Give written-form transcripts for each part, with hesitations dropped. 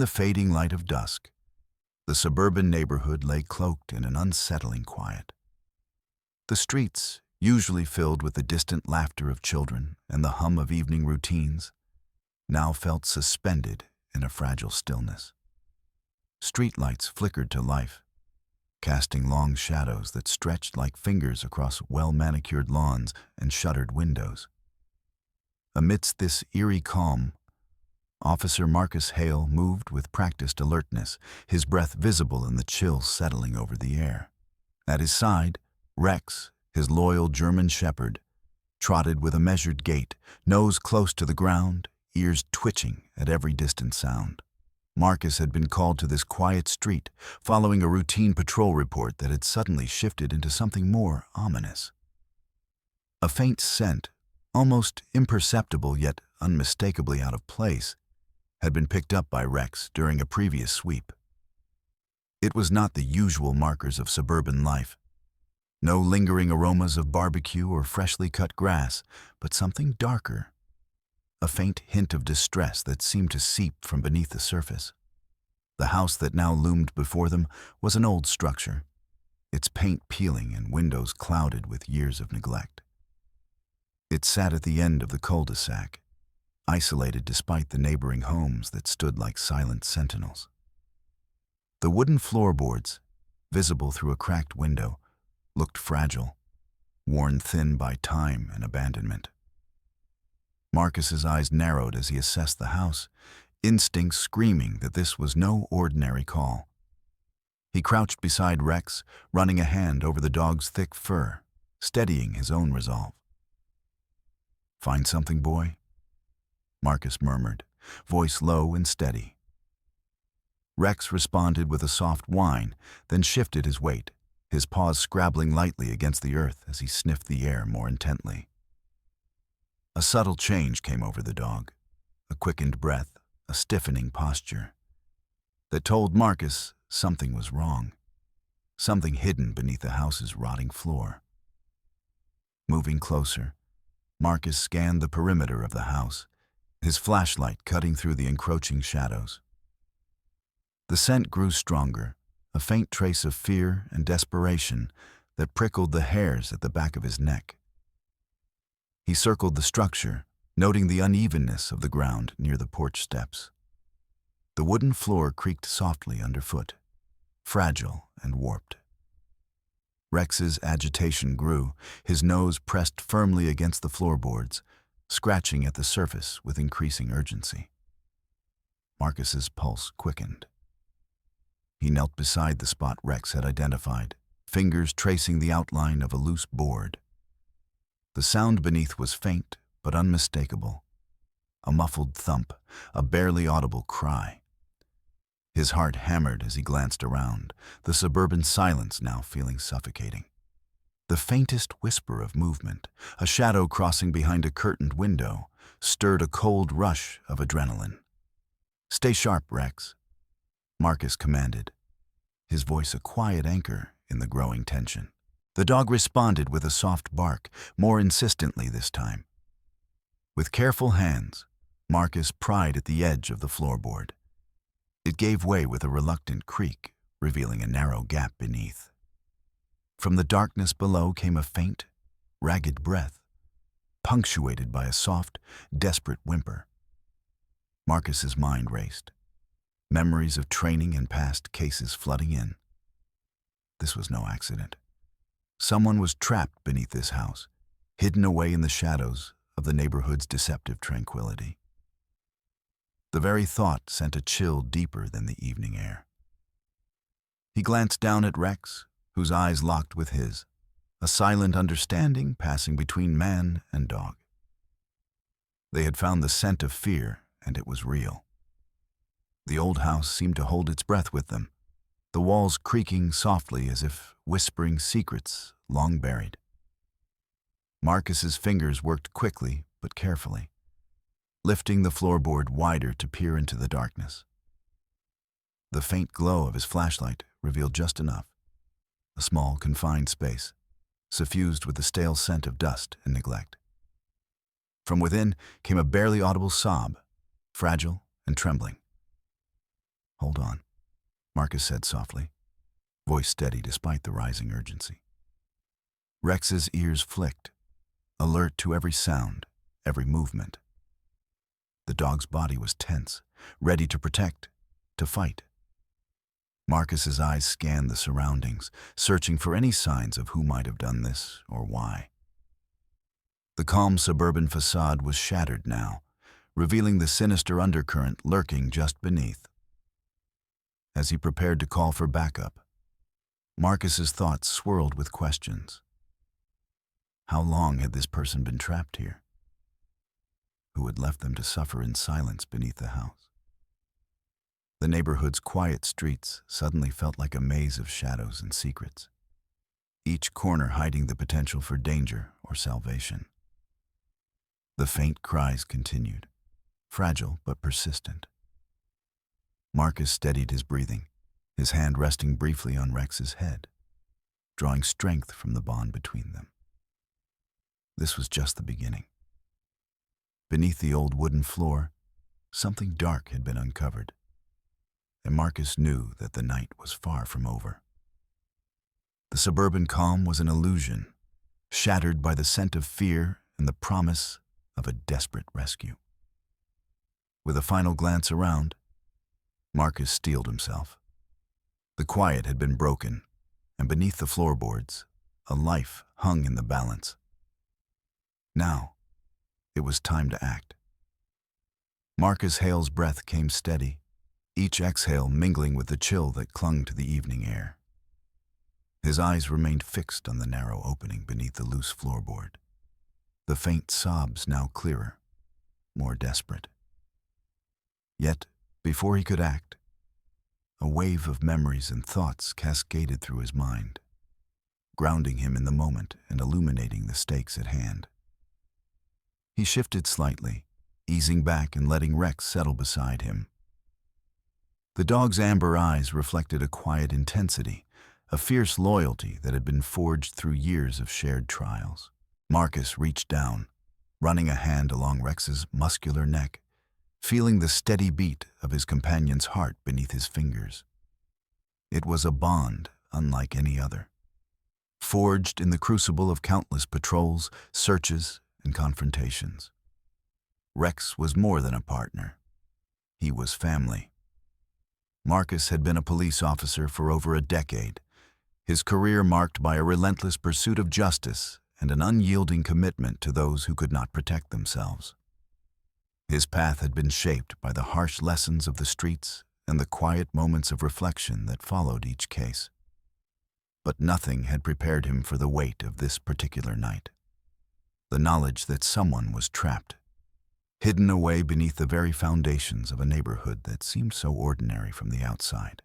the fading light of dusk, the suburban neighborhood lay cloaked in an unsettling quiet. The streets, usually filled with the distant laughter of children and the hum of evening routines, now felt suspended in a fragile stillness. Streetlights flickered to life, casting long shadows that stretched like fingers across well-manicured lawns and shuttered windows. Amidst this eerie calm, Officer Marcus Hale moved with practiced alertness, his breath visible in the chill settling over the air. At his side, Rex, his loyal German shepherd, trotted with a measured gait, nose close to the ground, ears twitching at every distant sound. Marcus had been called to this quiet street, following a routine patrol report that had suddenly shifted into something more ominous. A faint scent, almost imperceptible yet unmistakably out of place, had been picked up by Rex during a previous sweep. It was not the usual markers of suburban life. No lingering aromas of barbecue or freshly cut grass, but something darker. A faint hint of distress that seemed to seep from beneath the surface. The house that now loomed before them was an old structure, its paint peeling and windows clouded with years of neglect. It sat at the end of the cul-de-sac, isolated despite the neighboring homes that stood like silent sentinels. The wooden floorboards, visible through a cracked window, looked fragile, worn thin by time and abandonment. Marcus's eyes narrowed as he assessed the house, instincts screaming that this was no ordinary call. He crouched beside Rex, running a hand over the dog's thick fur, steadying his own resolve. "Find something, boy?" Marcus murmured, voice low and steady. Rex responded with a soft whine, then shifted his weight, his paws scrabbling lightly against the earth as he sniffed the air more intently. A subtle change came over the dog, a quickened breath, a stiffening posture, that told Marcus something was wrong, something hidden beneath the house's rotting floor. Moving closer, Marcus scanned the perimeter of the house, his flashlight cutting through the encroaching shadows. The scent grew stronger, a faint trace of fear and desperation that prickled the hairs at the back of his neck. He circled the structure, noting the unevenness of the ground near the porch steps. The wooden floor creaked softly underfoot, fragile and warped. Rex's agitation grew, his nose pressed firmly against the floorboards, scratching at the surface with increasing urgency. Marcus's pulse quickened. He knelt beside the spot Rex had identified, fingers tracing the outline of a loose board. The sound beneath was faint but unmistakable. A muffled thump, a barely audible cry. His heart hammered as he glanced around, the suburban silence now feeling suffocating. The faintest whisper of movement, a shadow crossing behind a curtained window, stirred a cold rush of adrenaline. "Stay sharp, Rex," Marcus commanded, his voice a quiet anchor in the growing tension. The dog responded with a soft bark, more insistently this time. With careful hands, Marcus pried at the edge of the floorboard. It gave way with a reluctant creak, revealing a narrow gap beneath. From the darkness below came a faint, ragged breath, punctuated by a soft, desperate whimper. Marcus's mind raced, memories of training and past cases flooding in. This was no accident. Someone was trapped beneath this house, hidden away in the shadows of the neighborhood's deceptive tranquility. The very thought sent a chill deeper than the evening air. He glanced down at Rex, whose eyes locked with his, a silent understanding passing between man and dog. They had found the scent of fear, and it was real. The old house seemed to hold its breath with them, the walls creaking softly as if whispering secrets long buried. Marcus's fingers worked quickly but carefully, lifting the floorboard wider to peer into the darkness. The faint glow of his flashlight revealed just enough, a small, confined space, suffused with the stale scent of dust and neglect. From within came a barely audible sob, fragile and trembling. Hold on, Marcus said softly, voice steady despite the rising urgency. Rex's ears flicked, alert to every sound, every movement. The dog's body was tense, ready to protect, to fight. Marcus's eyes scanned the surroundings, searching for any signs of who might have done this or why. The calm suburban facade was shattered now, revealing the sinister undercurrent lurking just beneath. As he prepared to call for backup, Marcus's thoughts swirled with questions. How long had this person been trapped here? Who had left them to suffer in silence beneath the house? The neighborhood's quiet streets suddenly felt like a maze of shadows and secrets, each corner hiding the potential for danger or salvation. The faint cries continued, fragile but persistent. Marcus steadied his breathing, his hand resting briefly on Rex's head, drawing strength from the bond between them. This was just the beginning. Beneath the old wooden floor, something dark had been uncovered, and Marcus knew that the night was far from over. The suburban calm was an illusion, shattered by the scent of fear and the promise of a desperate rescue. With a final glance around, Marcus steeled himself. The quiet had been broken, and beneath the floorboards, a life hung in the balance. Now, it was time to act. Marcus Hale's breath came steady, each exhale mingling with the chill that clung to the evening air. His eyes remained fixed on the narrow opening beneath the loose floorboard, the faint sobs now clearer, more desperate. Yet, before he could act, a wave of memories and thoughts cascaded through his mind, grounding him in the moment and illuminating the stakes at hand. He shifted slightly, easing back and letting Rex settle beside him. The dog's amber eyes reflected a quiet intensity, a fierce loyalty that had been forged through years of shared trials. Marcus reached down, running a hand along Rex's muscular neck, feeling the steady beat of his companion's heart beneath his fingers. It was a bond unlike any other, forged in the crucible of countless patrols, searches, and confrontations. Rex was more than a partner. He was family. Marcus had been a police officer for over a decade, his career marked by a relentless pursuit of justice and an unyielding commitment to those who could not protect themselves. His path had been shaped by the harsh lessons of the streets and the quiet moments of reflection that followed each case. But nothing had prepared him for the weight of this particular night. The knowledge that someone was trapped, hidden away beneath the very foundations of a neighborhood that seemed so ordinary from the outside.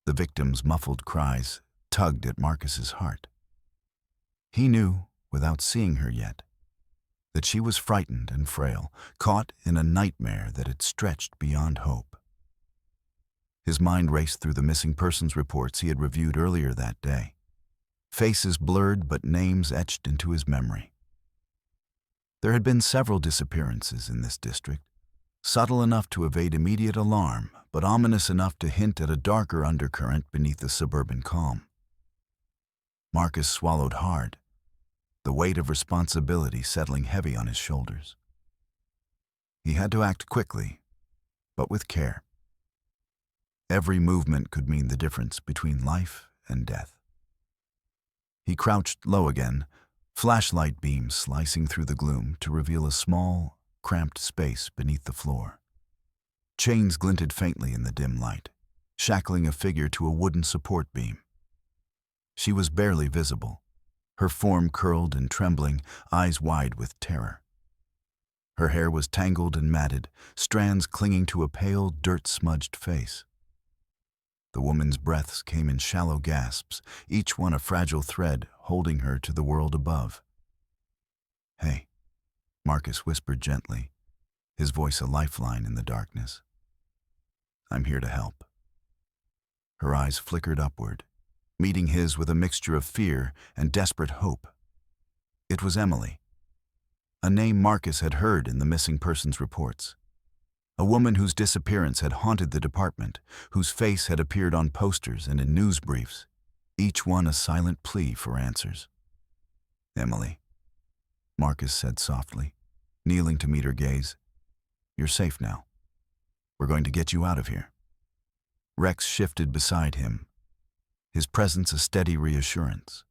The victim's muffled cries tugged at Marcus's heart. He knew, without seeing her yet, that she was frightened and frail, caught in a nightmare that had stretched beyond hope. His mind raced through the missing persons reports he had reviewed earlier that day, faces blurred but names etched into his memory. There had been several disappearances in this district, subtle enough to evade immediate alarm, but ominous enough to hint at a darker undercurrent beneath the suburban calm. Marcus swallowed hard, the weight of responsibility settling heavy on his shoulders. He had to act quickly, but with care. Every movement could mean the difference between life and death. He crouched low again, flashlight beams slicing through the gloom to reveal a small, cramped space beneath the floor. Chains glinted faintly in the dim light, shackling a figure to a wooden support beam. She was barely visible, her form curled and trembling, eyes wide with terror. Her hair was tangled and matted, strands clinging to a pale, dirt-smudged face. The woman's breaths came in shallow gasps, each one a fragile thread holding her to the world above. "Hey," Marcus whispered gently, his voice a lifeline in the darkness. "I'm here to help." Her eyes flickered upward, meeting his with a mixture of fear and desperate hope. It was Emily, a name Marcus had heard in the missing persons reports. A woman whose disappearance had haunted the department, whose face had appeared on posters and in news briefs, each one a silent plea for answers. "Emily," Marcus said softly, kneeling to meet her gaze, "you're safe now. We're going to get you out of here." Rex shifted beside him, his presence a steady reassurance.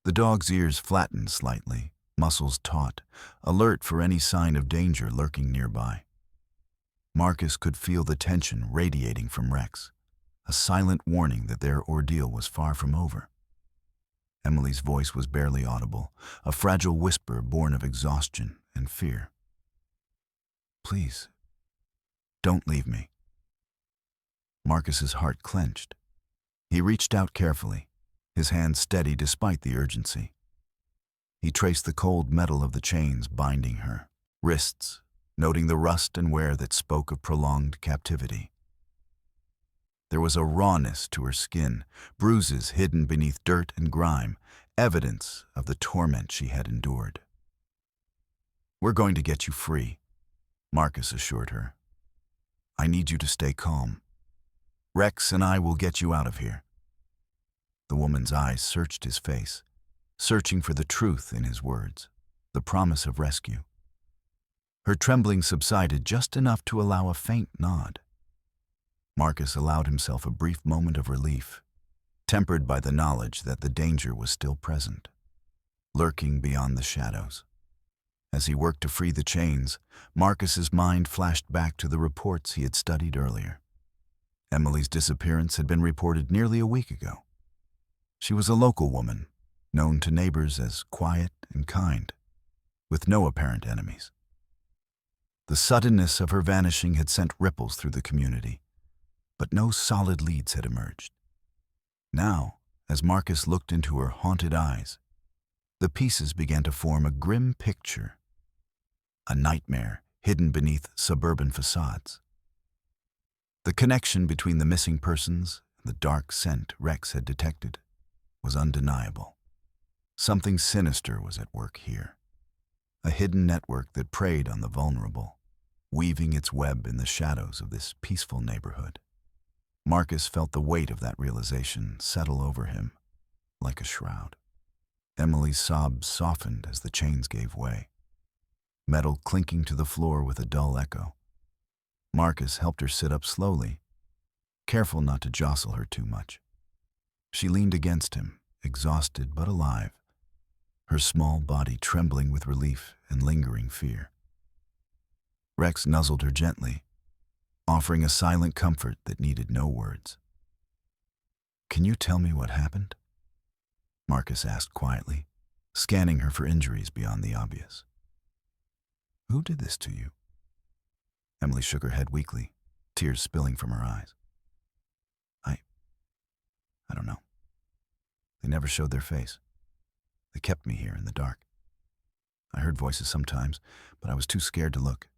The dog's ears flattened slightly, muscles taut, alert for any sign of danger lurking nearby. Marcus could feel the tension radiating from Rex, a silent warning that their ordeal was far from over. Emily's voice was barely audible, a fragile whisper born of exhaustion and fear. "Please, don't leave me." Marcus's heart clenched. He reached out carefully, his hand steady despite the urgency. He traced the cold metal of the chains binding her wrists, noting the rust and wear that spoke of prolonged captivity. There was a rawness to her skin, bruises hidden beneath dirt and grime, evidence of the torment she had endured. "We're going to get you free," Marcus assured her. "I need you to stay calm. Rex and I will get you out of here." The woman's eyes searched his face, searching for the truth in his words, the promise of rescue. Her trembling subsided just enough to allow a faint nod. Marcus allowed himself a brief moment of relief, tempered by the knowledge that the danger was still present, lurking beyond the shadows. As he worked to free the chains, Marcus's mind flashed back to the reports he had studied earlier. Emily's disappearance had been reported nearly a week ago. She was a local woman, known to neighbors as quiet and kind, with no apparent enemies. The suddenness of her vanishing had sent ripples through the community, but no solid leads had emerged. Now, as Marcus looked into her haunted eyes, the pieces began to form a grim picture, a nightmare hidden beneath suburban facades. The connection between the missing persons and the dark scent Rex had detected was undeniable. Something sinister was at work here, a hidden network that preyed on the vulnerable, weaving its web in the shadows of this peaceful neighborhood. Marcus felt the weight of that realization settle over him like a shroud. Emily's sobs softened as the chains gave way, metal clinking to the floor with a dull echo. Marcus helped her sit up slowly, careful not to jostle her too much. She leaned against him, exhausted but alive, her small body trembling with relief and lingering fear. Rex nuzzled her gently, offering a silent comfort that needed no words. "Can you tell me what happened?" Marcus asked quietly, scanning her for injuries beyond the obvious. "Who did this to you?" Emily shook her head weakly, tears spilling from her eyes. I don't know. They never showed their face. They kept me here in the dark. I heard voices sometimes, but I was too scared to look.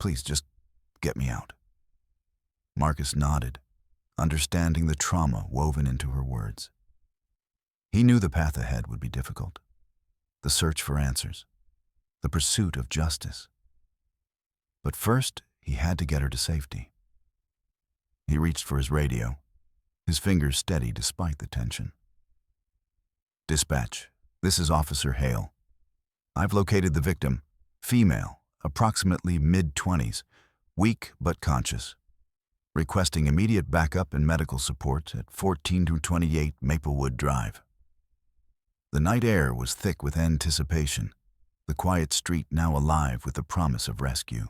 Please, just get me out." Marcus nodded, understanding the trauma woven into her words. He knew the path ahead would be difficult. The search for answers, the pursuit of justice. But first, he had to get her to safety. He reached for his radio, his fingers steady despite the tension. "Dispatch, this is Officer Hale. I've located the victim, female, approximately mid-20s, weak but conscious. Requesting immediate backup and medical support at 1428 Maplewood Drive." The night air was thick with anticipation, the quiet street now alive with the promise of rescue.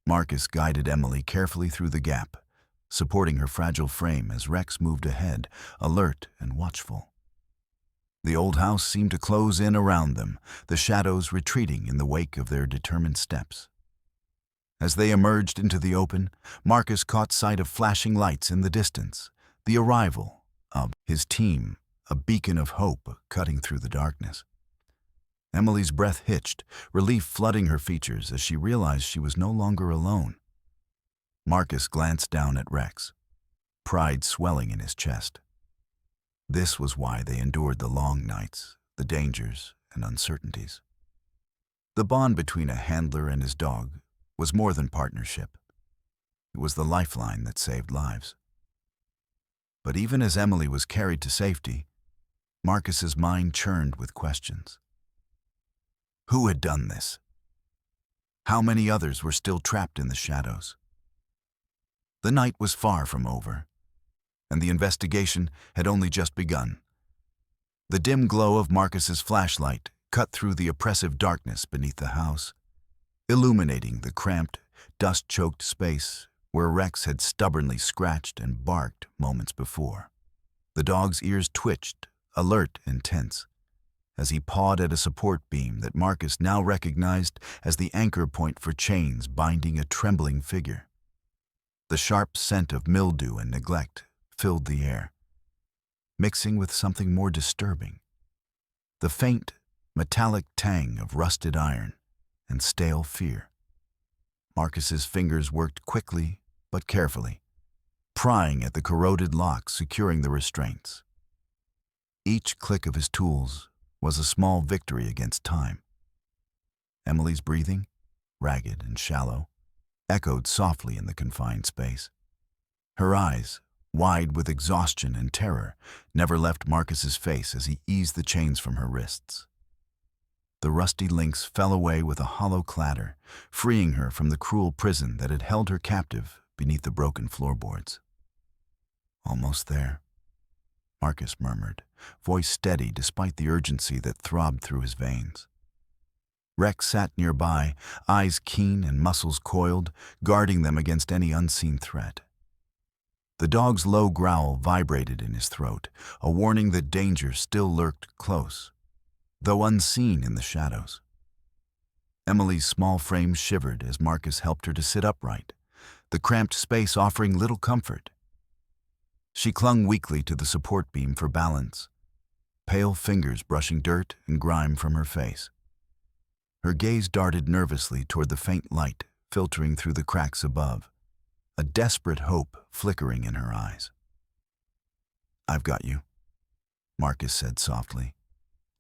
Marcus guided Emily carefully through the gap, supporting her fragile frame as Rex moved ahead, alert and watchful. The old house seemed to close in around them, the shadows retreating in the wake of their determined steps. As they emerged into the open, Marcus caught sight of flashing lights in the distance, the arrival of his team, a beacon of hope cutting through the darkness. Emily's breath hitched, relief flooding her features as she realized she was no longer alone. Marcus glanced down at Rex, pride swelling in his chest. This was why they endured the long nights, the dangers and uncertainties. The bond between a handler and his dog was more than partnership. It was the lifeline that saved lives. But even as Emily was carried to safety, Marcus's mind churned with questions. Who had done this? How many others were still trapped in the shadows? The night was far from over, and the investigation had only just begun. The dim glow of Marcus's flashlight cut through the oppressive darkness beneath the house, illuminating the cramped, dust-choked space where Rex had stubbornly scratched and barked moments before. The dog's ears twitched, alert and tense, as he pawed at a support beam that Marcus now recognized as the anchor point for chains binding a trembling figure. The sharp scent of mildew and neglect filled the air, mixing with something more disturbing, the faint, metallic tang of rusted iron and stale fear. Marcus's fingers worked quickly but carefully, prying at the corroded locks securing the restraints. Each click of his tools was a small victory against time. Emily's breathing, ragged and shallow, echoed softly in the confined space. Her eyes, wide with exhaustion and terror, never left Marcus's face as he eased the chains from her wrists. The rusty links fell away with a hollow clatter, freeing her from the cruel prison that had held her captive beneath the broken floorboards. Almost there, Marcus murmured, voice steady despite the urgency that throbbed through his veins. Rex sat nearby, eyes keen and muscles coiled, guarding them against any unseen threat. The dog's low growl vibrated in his throat, a warning that danger still lurked close, though unseen in the shadows. Emily's small frame shivered as Marcus helped her to sit upright, the cramped space offering little comfort. She clung weakly to the support beam for balance, pale fingers brushing dirt and grime from her face. Her gaze darted nervously toward the faint light filtering through the cracks above, a desperate hope flickering in her eyes. "I've got you," Marcus said softly,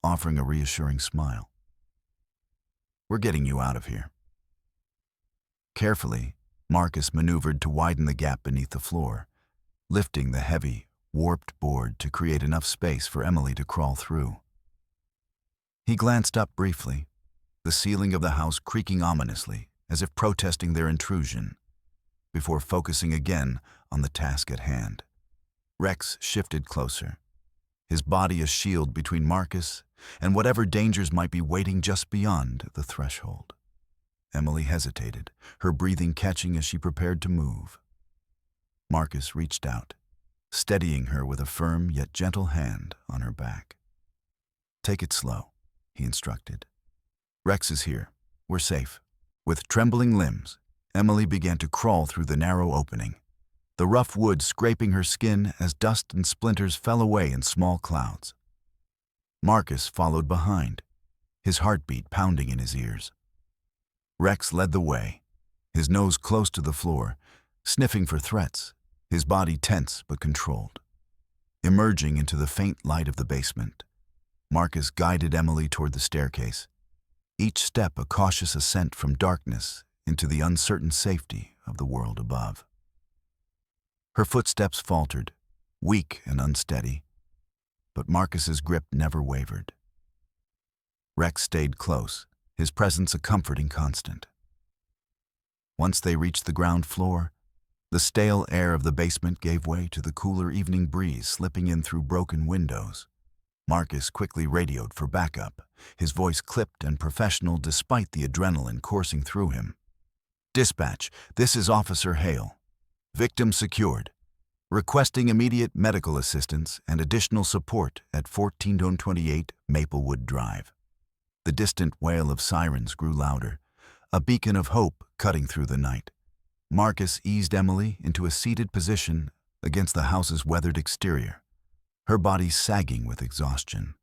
offering a reassuring smile. "We're getting you out of here." Carefully, Marcus maneuvered to widen the gap beneath the floor, lifting the heavy, warped board to create enough space for Emily to crawl through. He glanced up briefly, the ceiling of the house creaking ominously as if protesting their intrusion, before focusing again on the task at hand. Rex shifted closer, his body a shield between Marcus and whatever dangers might be waiting just beyond the threshold. Emily hesitated, her breathing catching as she prepared to move. Marcus reached out, steadying her with a firm yet gentle hand on her back. "Take it slow," he instructed. "Rex is here. We're safe." With trembling limbs, Emily began to crawl through the narrow opening, the rough wood scraping her skin as dust and splinters fell away in small clouds. Marcus followed behind, his heartbeat pounding in his ears. Rex led the way, his nose close to the floor, sniffing for threats, his body tense but controlled. Emerging into the faint light of the basement, Marcus guided Emily toward the staircase, each step a cautious ascent from darkness into the uncertain safety of the world above. Her footsteps faltered, weak and unsteady, but Marcus's grip never wavered. Rex stayed close, his presence a comforting constant. Once they reached the ground floor, the stale air of the basement gave way to the cooler evening breeze slipping in through broken windows. Marcus quickly radioed for backup, his voice clipped and professional despite the adrenaline coursing through him. "Dispatch, this is Officer Hale. Victim secured. Requesting immediate medical assistance and additional support at 1428 Maplewood Drive." The distant wail of sirens grew louder, a beacon of hope cutting through the night. Marcus eased Emily into a seated position against the house's weathered exterior, her body sagging with exhaustion.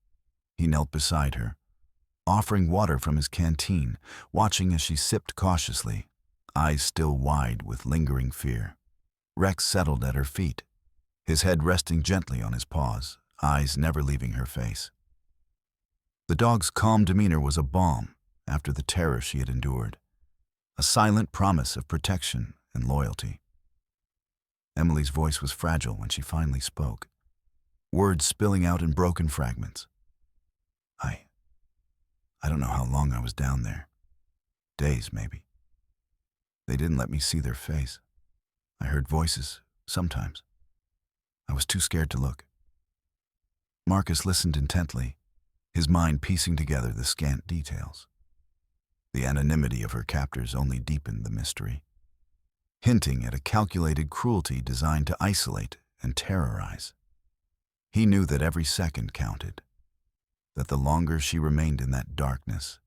He knelt beside her, offering water from his canteen, watching as she sipped cautiously, eyes still wide with lingering fear. Rex settled at her feet, his head resting gently on his paws, eyes never leaving her face. The dog's calm demeanor was a balm after the terror she had endured. a silent promise of protection and loyalty. Emily's voice was fragile when she finally spoke, words spilling out in broken fragments. I don't know how long I was down there. Days, maybe. They didn't let me see their face. I heard voices, sometimes. I was too scared to look. Marcus listened intently, his mind piecing together the scant details. The anonymity of her captors only deepened the mystery, hinting at a calculated cruelty designed to isolate and terrorize. He knew that every second counted, that the longer she remained in that darkness,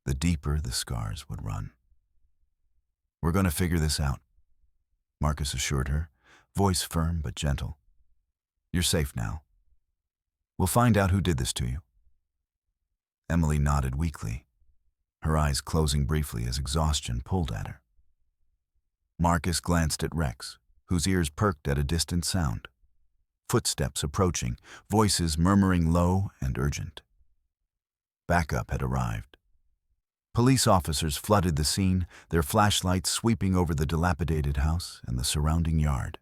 the deeper the scars would run. "We're going to figure this out," Marcus assured her, voice firm but gentle. "You're safe now. We'll find out who did this to you." Emily nodded weakly, her eyes closing briefly as exhaustion pulled at her. Marcus glanced at Rex, whose ears perked at a distant sound. Footsteps approaching, voices murmuring low and urgent. Backup had arrived. Police officers flooded the scene, their flashlights sweeping over the dilapidated house and the surrounding yard.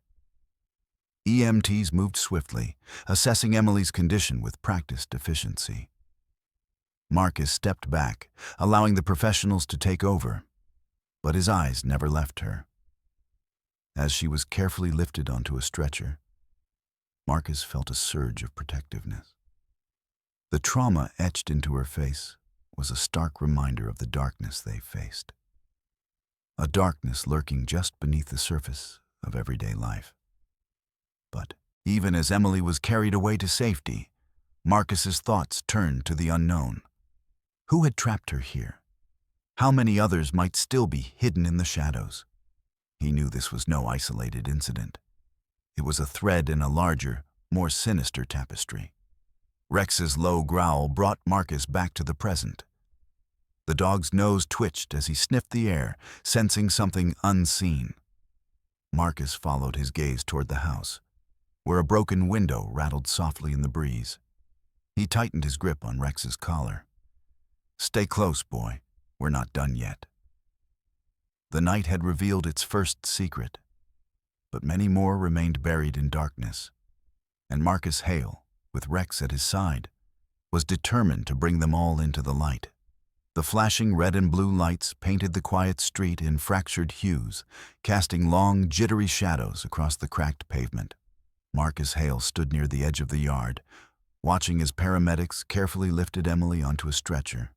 EMTs moved swiftly, assessing Emily's condition with practiced efficiency. Marcus stepped back, allowing the professionals to take over, but his eyes never left her. As she was carefully lifted onto a stretcher, Marcus felt a surge of protectiveness. The trauma etched into her face was a stark reminder of the darkness they faced. A darkness lurking just beneath the surface of everyday life. But even as Emily was carried away to safety, Marcus's thoughts turned to the unknown. Who had trapped her here? How many others might still be hidden in the shadows? He knew this was no isolated incident. It was a thread in a larger, more sinister tapestry. Rex's low growl brought Marcus back to the present. The dog's nose twitched as he sniffed the air, sensing something unseen. Marcus followed his gaze toward the house, where a broken window rattled softly in the breeze. He tightened his grip on Rex's collar. "Stay close, boy. We're not done yet." The night had revealed its first secret, but many more remained buried in darkness, and Marcus Hale, with Rex at his side, was determined to bring them all into the light. The flashing red and blue lights painted the quiet street in fractured hues, casting long, jittery shadows across the cracked pavement. Marcus Hale stood near the edge of the yard, watching as paramedics carefully lifted Emily onto a stretcher,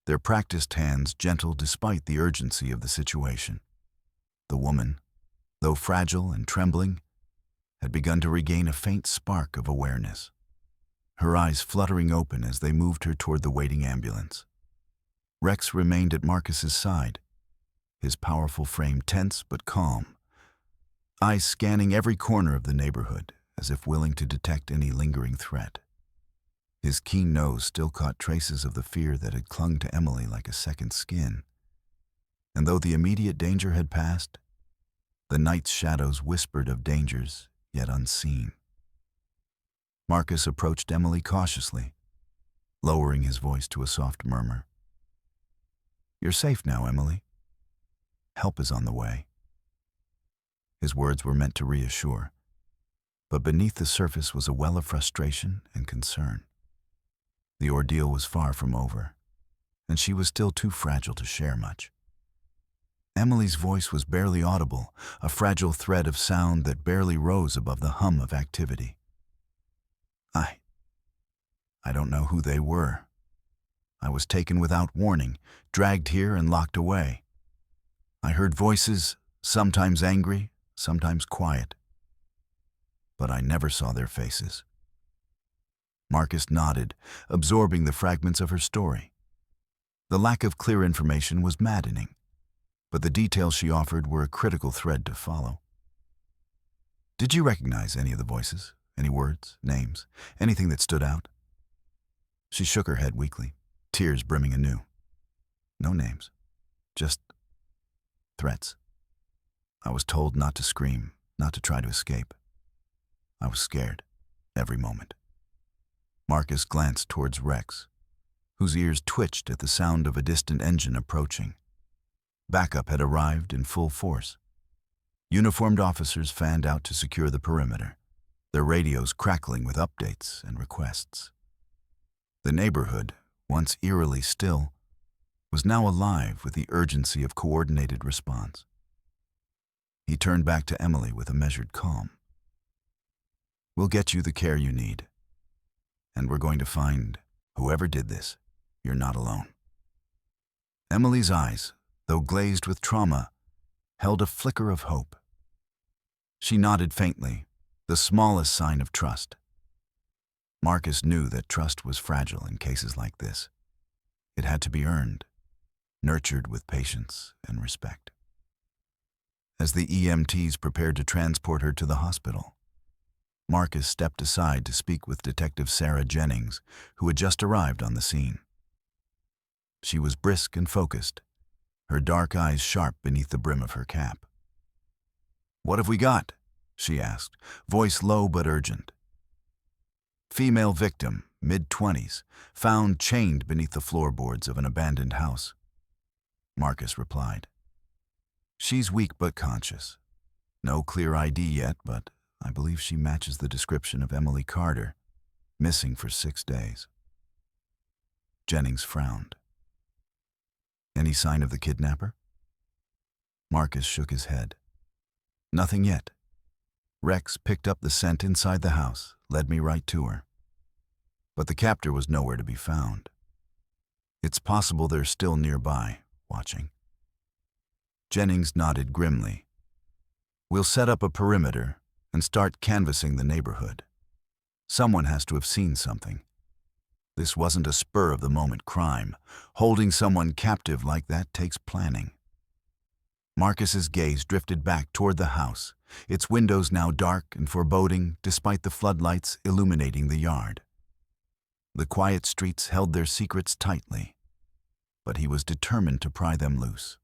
their practiced hands gentle despite the urgency of the situation. The woman, though fragile and trembling, had begun to regain a faint spark of awareness, her eyes fluttering open as they moved her toward the waiting ambulance. Rex remained at Marcus's side, his powerful frame tense but calm, eyes scanning every corner of the neighborhood as if willing to detect any lingering threat. His keen nose still caught traces of the fear that had clung to Emily like a second skin. And though the immediate danger had passed, the night's shadows whispered of dangers yet unseen. Marcus approached Emily cautiously, lowering his voice to a soft murmur. "You're safe now, Emily. Help is on the way." His words were meant to reassure, but beneath the surface was a well of frustration and concern. The ordeal was far from over, and she was still too fragile to share much. Emily's voice was barely audible, a fragile thread of sound that barely rose above the hum of activity. I don't know who they were. I was taken without warning, dragged here and locked away. I heard voices, sometimes angry, sometimes quiet. But I never saw their faces." Marcus nodded, absorbing the fragments of her story. The lack of clear information was maddening, but the details she offered were a critical thread to follow. "Did you recognize any of the voices? Any words, names, anything that stood out?" She shook her head weakly, tears brimming anew. "No names, just threats. I was told not to scream, not to try to escape. I was scared, every moment." Marcus glanced towards Rex, whose ears twitched at the sound of a distant engine approaching. Backup had arrived in full force. Uniformed officers fanned out to secure the perimeter, their radios crackling with updates and requests. The neighborhood, once eerily still, was now alive with the urgency of coordinated response. He turned back to Emily with a measured calm. "We'll get you the care you need. And we're going to find whoever did this. You're not alone." Emily's eyes, though glazed with trauma, held a flicker of hope. She nodded faintly, the smallest sign of trust. Marcus knew that trust was fragile in cases like this. It had to be earned, nurtured with patience and respect. As the EMTs prepared to transport her to the hospital, Marcus stepped aside to speak with Detective Sarah Jennings, who had just arrived on the scene. She was brisk and focused, her dark eyes sharp beneath the brim of her cap. "What have we got?" she asked, voice low but urgent. "Female victim, mid-20s, found chained beneath the floorboards of an abandoned house," Marcus replied. "She's weak but conscious. No clear ID yet, but I believe she matches the description of Emily Carter, missing for 6 days." Jennings frowned. "Any sign of the kidnapper?" Marcus shook his head. "Nothing yet. Rex picked up the scent inside the house, led me right to her. But the captor was nowhere to be found. It's possible they're still nearby, watching." Jennings nodded grimly. "We'll set up a perimeter and start canvassing the neighborhood. Someone has to have seen something. This wasn't a spur-of-the-moment crime. Holding someone captive like that takes planning." Marcus's gaze drifted back toward the house, its windows now dark and foreboding despite the floodlights illuminating the yard. The quiet streets held their secrets tightly, but he was determined to pry them loose.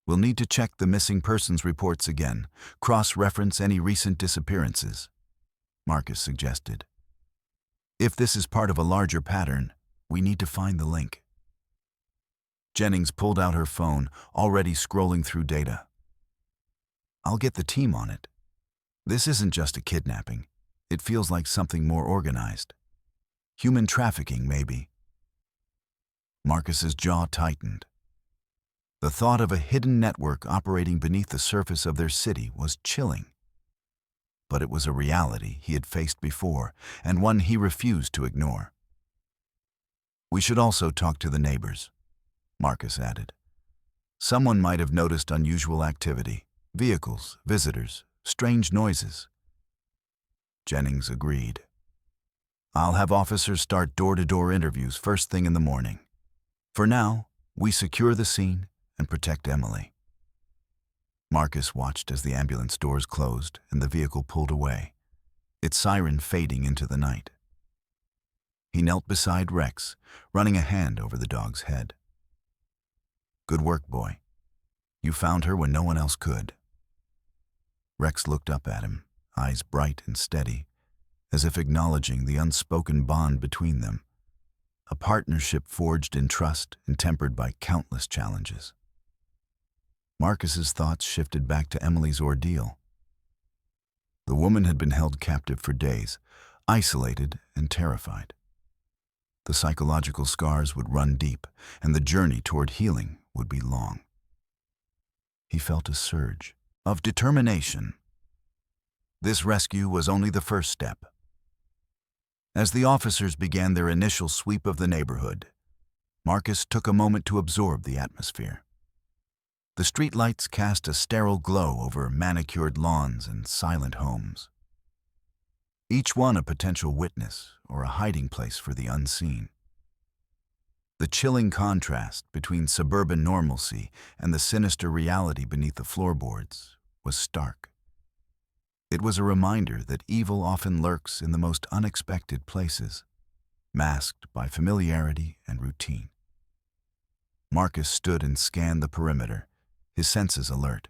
"We'll need to check the missing persons reports again, cross-reference any recent disappearances," Marcus suggested. "If this is part of a larger pattern, we need to find the link." Jennings pulled out her phone, already scrolling through data. "I'll get the team on it. This isn't just a kidnapping. It feels like something more organized. Human trafficking, maybe." Marcus's jaw tightened. The thought of a hidden network operating beneath the surface of their city was chilling. But it was a reality he had faced before, and one he refused to ignore. "We should also talk to the neighbors," Marcus added. "Someone might have noticed unusual activity, vehicles, visitors, strange noises." Jennings agreed. "I'll have officers start door-to-door interviews first thing in the morning. For now, we secure the scene and protect Emily." Marcus watched as the ambulance doors closed and the vehicle pulled away, its siren fading into the night. He knelt beside Rex, running a hand over the dog's head. "Good work, boy. You found her when no one else could." Rex looked up at him, eyes bright and steady, as if acknowledging the unspoken bond between them, a partnership forged in trust and tempered by countless challenges. Marcus's thoughts shifted back to Emily's ordeal. The woman had been held captive for days, isolated and terrified. The psychological scars would run deep, and the journey toward healing would be long. He felt a surge of determination. This rescue was only the first step. As the officers began their initial sweep of the neighborhood, Marcus took a moment to absorb the atmosphere. The streetlights cast a sterile glow over manicured lawns and silent homes, each one a potential witness or a hiding place for the unseen. The chilling contrast between suburban normalcy and the sinister reality beneath the floorboards was stark. It was a reminder that evil often lurks in the most unexpected places, masked by familiarity and routine. Marcus stood and scanned the perimeter, his senses alert.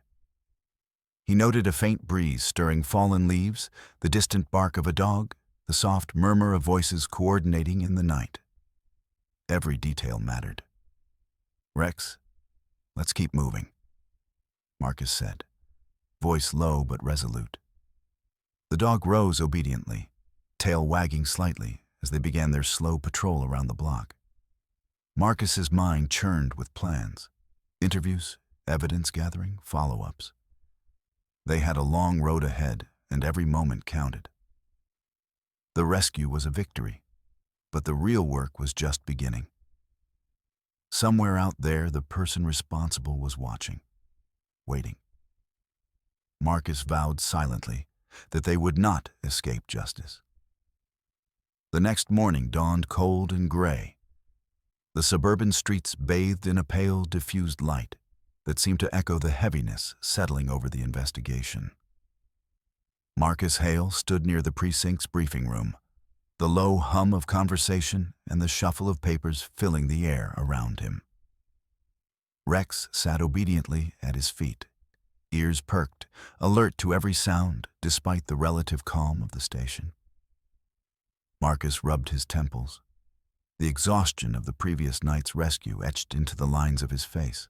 He noted a faint breeze stirring fallen leaves, the distant bark of a dog, the soft murmur of voices coordinating in the night. Every detail mattered. "Rex, let's keep moving, Marcus said, voice low but resolute. The dog rose obediently, tail wagging slightly as they began their slow patrol around the block. Marcus's mind churned with plans, interviews, evidence gathering, follow-ups. They had a long road ahead, and every moment counted. The rescue was a victory, but the real work was just beginning. Somewhere out there, the person responsible was watching, waiting. Marcus vowed silently that they would not escape justice. The next morning dawned cold and gray. The suburban streets bathed in a pale, diffused light that seemed to echo the heaviness settling over the investigation. Marcus Hale stood near the precinct's briefing room, the low hum of conversation and the shuffle of papers filling the air around him. Rex sat obediently at his feet, ears perked, alert to every sound despite the relative calm of the station. Marcus rubbed his temples, the exhaustion of the previous night's rescue etched into the lines of his face.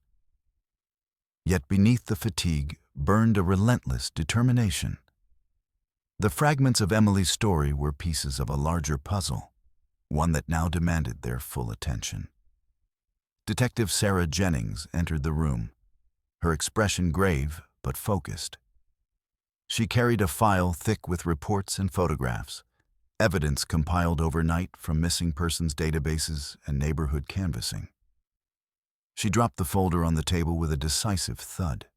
Yet beneath the fatigue burned a relentless determination. The fragments of Emily's story were pieces of a larger puzzle, one that now demanded their full attention. Detective Sarah Jennings entered the room, her expression grave but focused. She carried a file thick with reports and photographs, evidence compiled overnight from missing persons databases and neighborhood canvassing. She dropped the folder on the table with a decisive thud.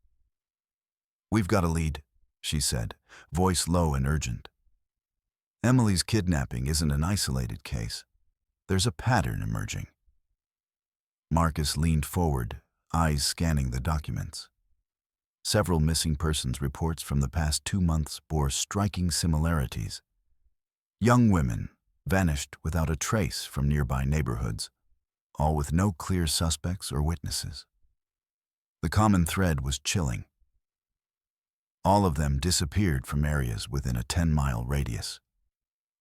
"We've got a lead," she said, voice low and urgent. "Emily's kidnapping isn't an isolated case. There's a pattern emerging." Marcus leaned forward, eyes scanning the documents. Several missing persons reports from the past 2 months bore striking similarities. Young women vanished without a trace from nearby neighborhoods, all with no clear suspects or witnesses. The common thread was chilling. All of them disappeared from areas within a 10-mile radius,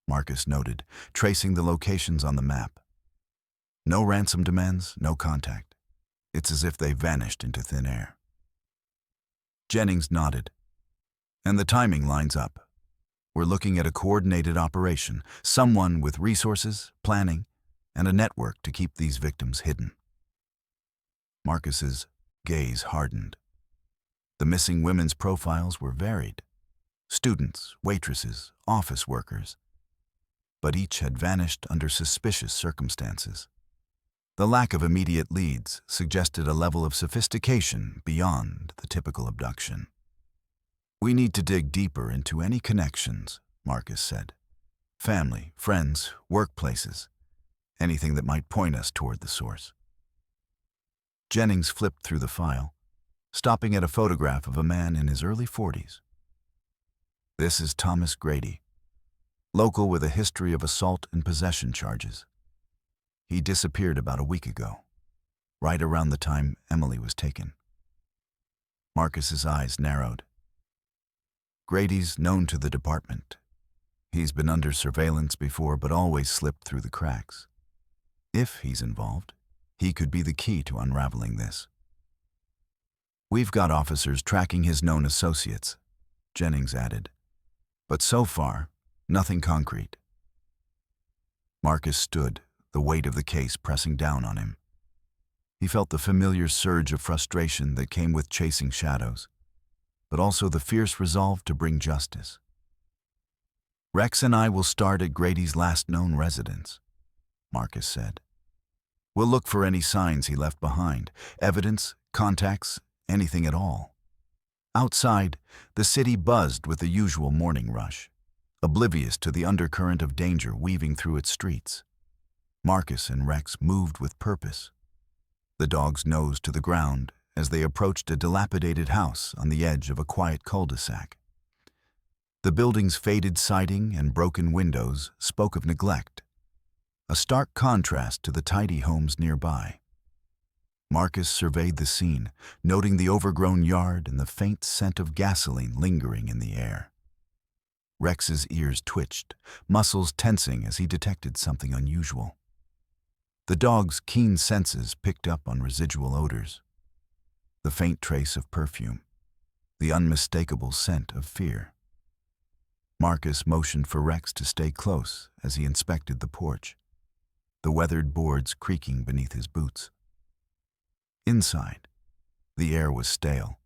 Marcus noted, tracing the locations on the map. No ransom demands, no contact. It's as if they vanished into thin air. Jennings nodded. "And the timing lines up. We're looking at a coordinated operation, someone with resources, planning, and a network to keep these victims hidden." Marcus's gaze hardened. The missing women's profiles were varied. Students, waitresses, office workers. But each had vanished under suspicious circumstances. The lack of immediate leads suggested a level of sophistication beyond the typical abduction. "We need to dig deeper into any connections," Marcus said. "Family, friends, workplaces, anything that might point us toward the source." Jennings flipped through the file, stopping at a photograph of a man in his early 40s. "This is Thomas Grady, local with a history of assault and possession charges. He disappeared about a week ago, right around the time Emily was taken." Marcus's eyes narrowed. "Grady's known to the department. He's been under surveillance before, but always slipped through the cracks. If he's involved, he could be the key to unraveling this." "We've got officers tracking his known associates," Jennings added. "But so far, nothing concrete." Marcus stood, the weight of the case pressing down on him. He felt the familiar surge of frustration that came with chasing shadows, but also the fierce resolve to bring justice. "Rex and I will start at Grady's last known residence," Marcus said. "We'll look for any signs he left behind, evidence, contacts, anything at all." Outside, the city buzzed with the usual morning rush, oblivious to the undercurrent of danger weaving through its streets. Marcus and Rex moved with purpose, the dog's nose to the ground as they approached a dilapidated house on the edge of a quiet cul-de-sac. The building's faded siding and broken windows spoke of neglect, a stark contrast to the tidy homes nearby. Marcus surveyed the scene, noting the overgrown yard and the faint scent of gasoline lingering in the air. Rex's ears twitched, muscles tensing as he detected something unusual. The dog's keen senses picked up on residual odors. the faint trace of perfume, the unmistakable scent of fear. Marcus motioned for Rex to stay close as he inspected the porch, the weathered boards creaking beneath his boots. Inside, the air was stale,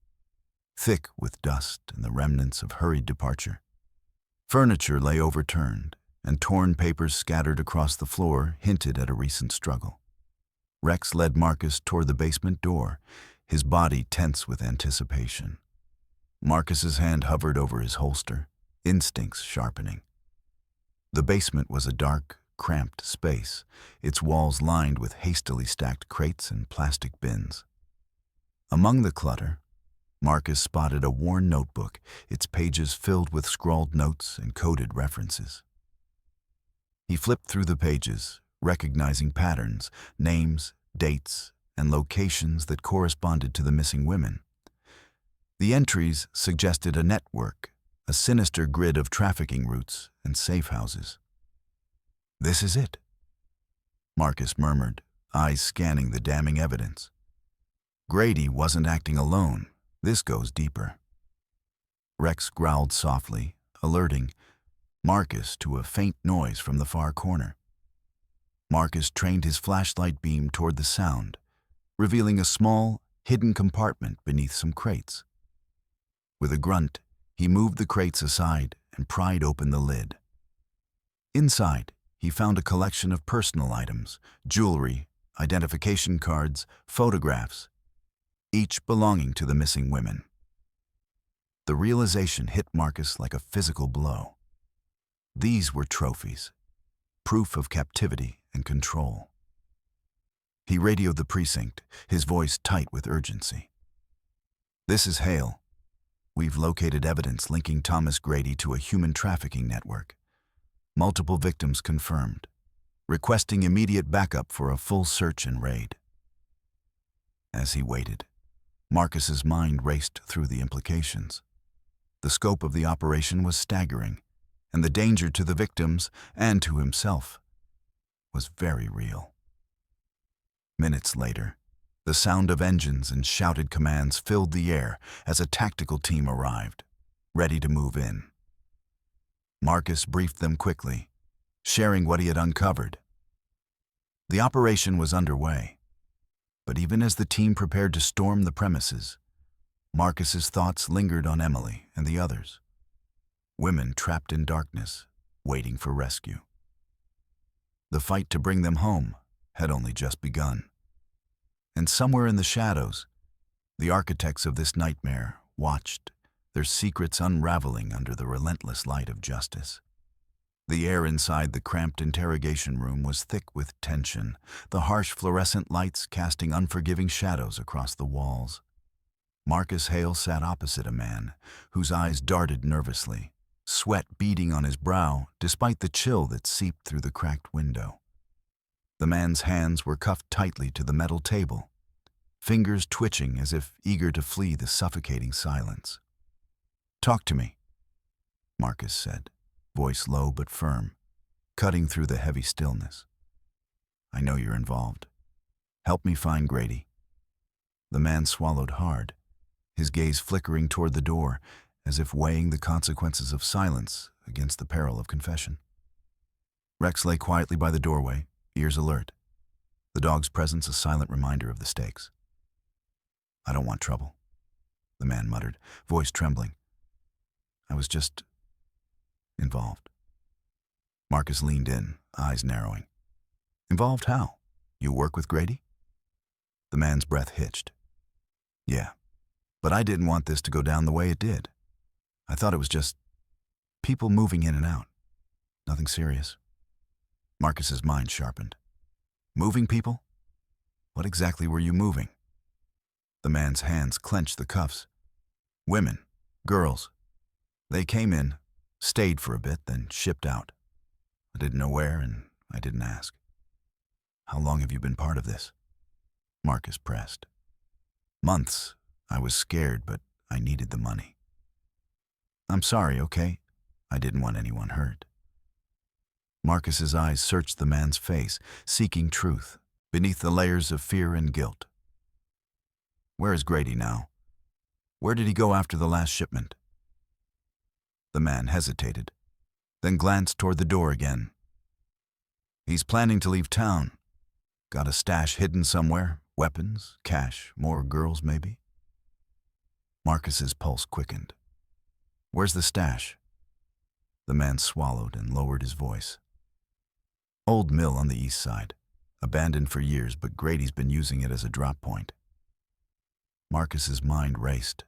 thick with dust and the remnants of hurried departure. Furniture lay overturned, and torn papers scattered across the floor hinted at a recent struggle. Rex led Marcus toward the basement door, his body tense with anticipation. Marcus's hand hovered over his holster, instincts sharpening. The basement was a dark, cramped space, its walls lined with hastily stacked crates and plastic bins. Among the clutter, Marcus spotted a worn notebook, its pages filled with scrawled notes and coded references. He flipped through the pages, recognizing patterns, names, dates, and locations that corresponded to the missing women. The entries suggested a network, a sinister grid of trafficking routes and safe houses. "This is it," Marcus murmured, eyes scanning the damning evidence. "Grady wasn't acting alone. This goes deeper." Rex growled softly, alerting Marcus to a faint noise from the far corner. Marcus trained his flashlight beam toward the sound, revealing a small, hidden compartment beneath some crates. With a grunt, he moved the crates aside and pried open the lid. Inside, he found a collection of personal items, jewelry, identification cards, photographs, each belonging to the missing women. The realization hit Marcus like a physical blow. These were trophies, proof of captivity and control. He radioed the precinct, his voice tight with urgency. "This is Hale. We've located evidence linking Thomas Grady to a human trafficking network. Multiple victims confirmed. Requesting immediate backup for a full search and raid." As he waited, Marcus's mind raced through the implications. The scope of the operation was staggering, and the danger to the victims and to himself was very real. Minutes later, the sound of engines and shouted commands filled the air as a tactical team arrived, ready to move in. Marcus briefed them quickly, sharing what he had uncovered. The operation was underway, but even as the team prepared to storm the premises, Marcus's thoughts lingered on Emily and the others, women trapped in darkness, waiting for rescue. The fight to bring them home had only just begun. And somewhere in the shadows, the architects of this nightmare watched, their secrets unraveling under the relentless light of justice. The air inside the cramped interrogation room was thick with tension, the harsh fluorescent lights casting unforgiving shadows across the walls. Marcus Hale sat opposite a man whose eyes darted nervously, sweat beading on his brow despite the chill that seeped through the cracked window. The man's hands were cuffed tightly to the metal table, fingers twitching as if eager to flee the suffocating silence. "Talk to me," Marcus said, voice low but firm, cutting through the heavy stillness. "I know you're involved. Help me find Grady." The man swallowed hard, his gaze flickering toward the door, as if weighing the consequences of silence against the peril of confession. Rex lay quietly by the doorway, ears alert, the dog's presence a silent reminder of the stakes. "I don't want trouble," the man muttered, voice trembling. "I was just involved." Marcus leaned in, eyes narrowing. "Involved how? You work with Grady?" The man's breath hitched. "Yeah, but I didn't want this to go down the way it did. I thought it was just people moving in and out. Nothing serious." Marcus's mind sharpened. "Moving people? What exactly were you moving?" The man's hands clenched the cuffs. "Women, girls. They came in, stayed for a bit, then shipped out. I didn't know where, and I didn't ask." "How long have you been part of this?" Marcus pressed. "Months. I was scared, but I needed the money." "I'm sorry, okay? I didn't want anyone hurt." Marcus's eyes searched the man's face, seeking truth, beneath the layers of fear and guilt. Where is Grady now? Where did he go after the last shipment? The man hesitated, then glanced toward the door again. He's planning to leave town. Got a stash hidden somewhere? Weapons, cash, more girls maybe? Marcus's pulse quickened. Where's the stash? The man swallowed and lowered his voice. Old mill on the east side. Abandoned for years, but Grady's been using it as a drop point. Marcus's mind raced.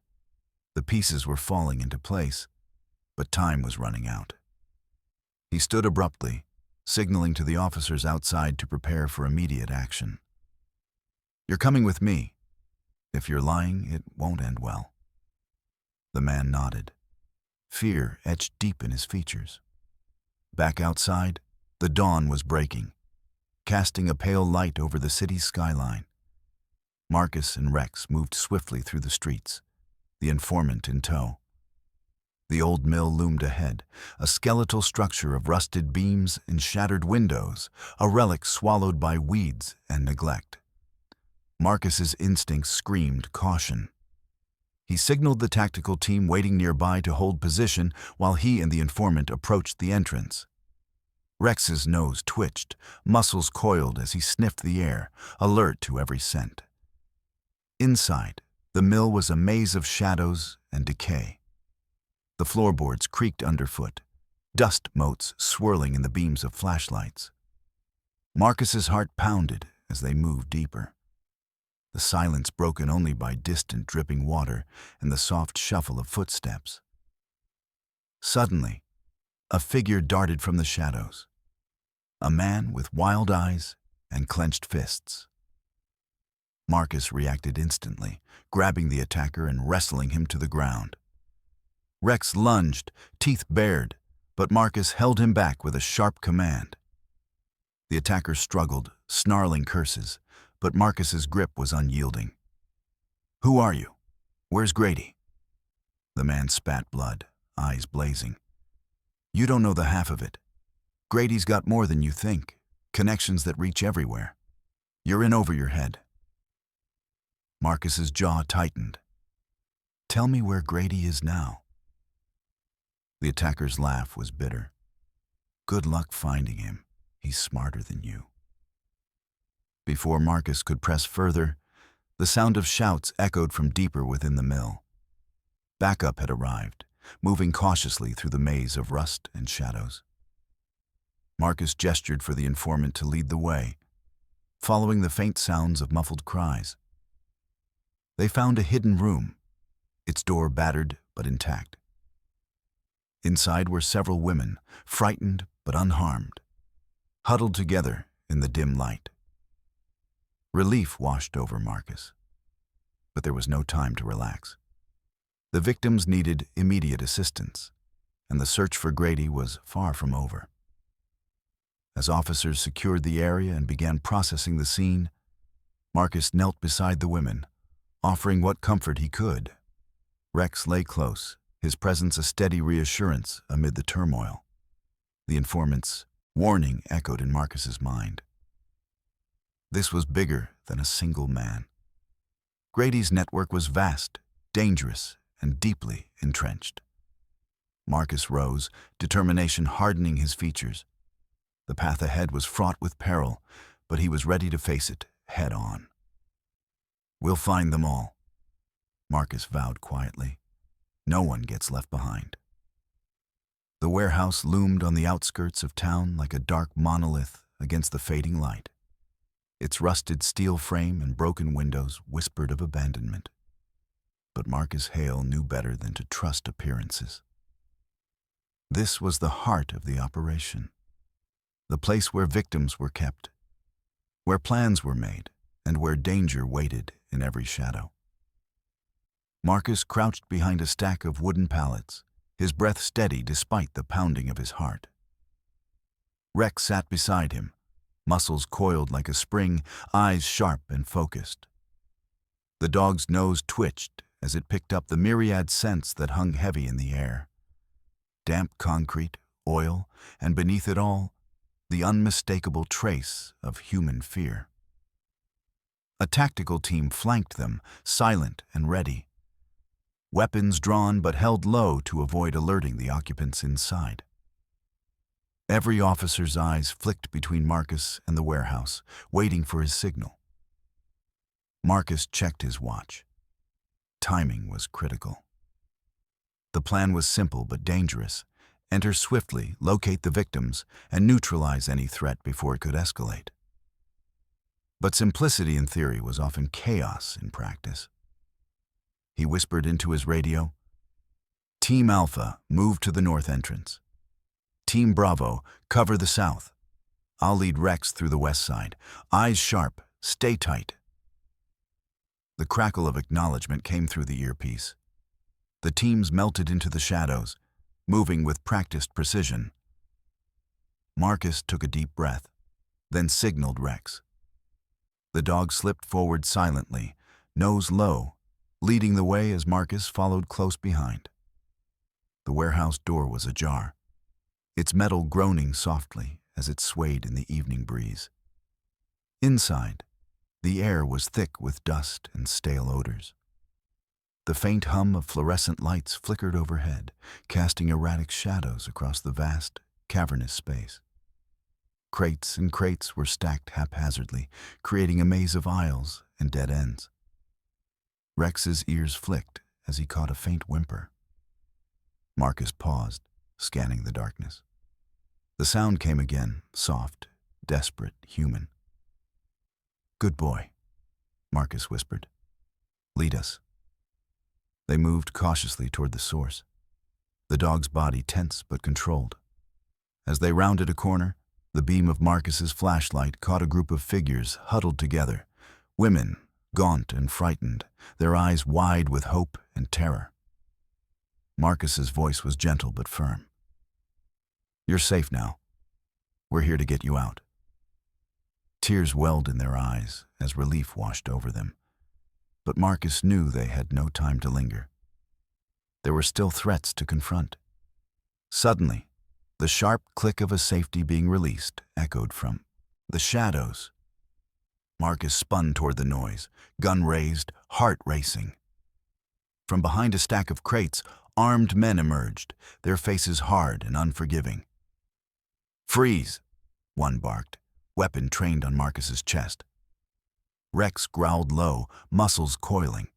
The pieces were falling into place, but time was running out. He stood abruptly, signaling to the officers outside to prepare for immediate action. You're coming with me. If you're lying, it won't end well. The man nodded. Fear etched deep in his features. Back outside, the dawn was breaking, casting a pale light over the city's skyline. Marcus and Rex moved swiftly through the streets, the informant in tow. The old mill loomed ahead, a skeletal structure of rusted beams and shattered windows, a relic swallowed by weeds and neglect. Marcus's instincts screamed caution. He signaled the tactical team waiting nearby to hold position while he and the informant approached the entrance. Rex's nose twitched, muscles coiled as he sniffed the air, alert to every scent. Inside, the mill was a maze of shadows and decay. The floorboards creaked underfoot, dust motes swirling in the beams of flashlights. Marcus's heart pounded as they moved deeper. The silence broken only by distant dripping water and the soft shuffle of footsteps. Suddenly, a figure darted from the shadows. A man with wild eyes and clenched fists. Marcus reacted instantly, grabbing the attacker and wrestling him to the ground. Rex lunged, teeth bared, but Marcus held him back with a sharp command. The attacker struggled, snarling curses, but Marcus's grip was unyielding. Who are you? Where's Grady? The man spat blood, eyes blazing. You don't know the half of it. Grady's got more than you think, connections that reach everywhere. You're in over your head. Marcus's jaw tightened. Tell me where Grady is now. The attacker's laugh was bitter. Good luck finding him. He's smarter than you. Before Marcus could press further, the sound of shouts echoed from deeper within the mill. Backup had arrived, moving cautiously through the maze of rust and shadows. Marcus gestured for the informant to lead the way, following the faint sounds of muffled cries. They found a hidden room, its door battered but intact. Inside were several women, frightened but unharmed, huddled together in the dim light. Relief washed over Marcus, but there was no time to relax. The victims needed immediate assistance, and the search for Grady was far from over. As officers secured the area and began processing the scene, Marcus knelt beside the women, offering what comfort he could. Rex lay close, his presence a steady reassurance amid the turmoil. The informant's warning echoed in Marcus's mind. This was bigger than a single man. Grady's network was vast, dangerous, and deeply entrenched. Marcus rose, determination hardening his features. The path ahead was fraught with peril, but he was ready to face it head on. We'll find them all, Marcus vowed quietly. No one gets left behind. The warehouse loomed on the outskirts of town like a dark monolith against the fading light. Its rusted steel frame and broken windows whispered of abandonment. But Marcus Hale knew better than to trust appearances. This was the heart of the operation, the place where victims were kept, where plans were made, and where danger waited in every shadow. Marcus crouched behind a stack of wooden pallets, his breath steady despite the pounding of his heart. Rex sat beside him, muscles coiled like a spring, eyes sharp and focused. The dog's nose twitched as it picked up the myriad scents that hung heavy in the air. Damp concrete, oil, and beneath it all, the unmistakable trace of human fear. A tactical team flanked them, silent and ready, weapons drawn but held low to avoid alerting the occupants inside. Every officer's eyes flicked between Marcus and the warehouse, waiting for his signal. Marcus checked his watch. Timing was critical. The plan was simple but dangerous. Enter swiftly, locate the victims, and neutralize any threat before it could escalate. But simplicity in theory was often chaos in practice. He whispered into his radio, "Team Alpha, move to the north entrance. Team Bravo, cover the south. I'll lead Rex through the west side. Eyes sharp, stay tight." The crackle of acknowledgement came through the earpiece. The teams melted into the shadows, moving with practiced precision. Marcus took a deep breath, then signaled Rex. The dog slipped forward silently, nose low, leading the way as Marcus followed close behind. The warehouse door was ajar, its metal groaning softly as it swayed in the evening breeze. Inside, the air was thick with dust and stale odors. The faint hum of fluorescent lights flickered overhead, casting erratic shadows across the vast, cavernous space. Crates and crates were stacked haphazardly, creating a maze of aisles and dead ends. Rex's ears flicked as he caught a faint whimper. Marcus paused, scanning the darkness. The sound came again, soft, desperate, human. "Good boy," Marcus whispered. "Lead us." They moved cautiously toward the source, the dog's body tense but controlled. As they rounded a corner, the beam of Marcus's flashlight caught a group of figures huddled together, women, gaunt and frightened, their eyes wide with hope and terror. Marcus's voice was gentle but firm. "You're safe now. We're here to get you out." Tears welled in their eyes as relief washed over them. But Marcus knew they had no time to linger. There were still threats to confront. Suddenly, the sharp click of a safety being released echoed from the shadows. Marcus spun toward the noise, gun raised, heart racing. From behind a stack of crates, armed men emerged, their faces hard and unforgiving. "Freeze!" one barked, weapon trained on Marcus's chest. Rex growled low, muscles coiling.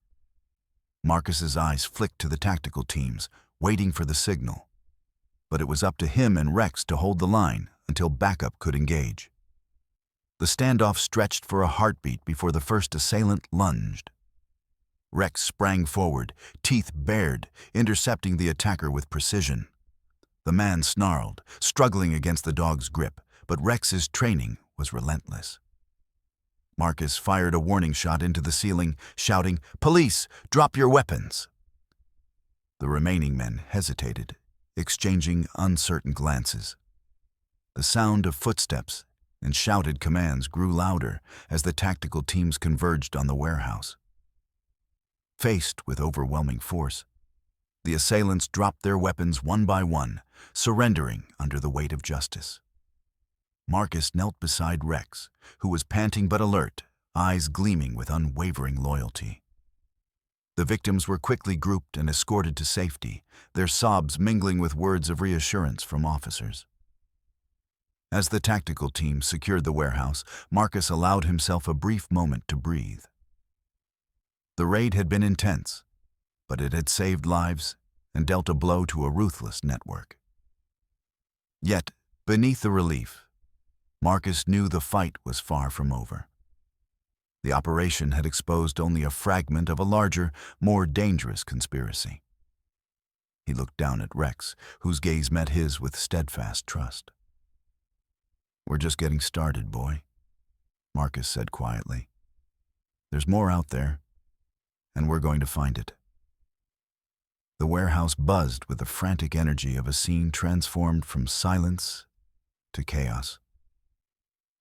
Marcus's eyes flicked to the tactical teams, waiting for the signal. But it was up to him and Rex to hold the line until backup could engage. The standoff stretched for a heartbeat before the first assailant lunged. Rex sprang forward, teeth bared, intercepting the attacker with precision. The man snarled, struggling against the dog's grip, but Rex's training was relentless. Marcus fired a warning shot into the ceiling, shouting, "Police, drop your weapons!" The remaining men hesitated, exchanging uncertain glances. The sound of footsteps and shouted commands grew louder as the tactical teams converged on the warehouse. Faced with overwhelming force, the assailants dropped their weapons one by one, surrendering under the weight of justice. Marcus knelt beside Rex, who was panting but alert, eyes gleaming with unwavering loyalty. The victims were quickly grouped and escorted to safety, their sobs mingling with words of reassurance from officers. As the tactical team secured the warehouse, Marcus allowed himself a brief moment to breathe. The raid had been intense, but it had saved lives and dealt a blow to a ruthless network. Yet, beneath the relief, Marcus knew the fight was far from over. The operation had exposed only a fragment of a larger, more dangerous conspiracy. He looked down at Rex, whose gaze met his with steadfast trust. "We're just getting started, boy," Marcus said quietly. "There's more out there, and we're going to find it." The warehouse buzzed with the frantic energy of a scene transformed from silence to chaos.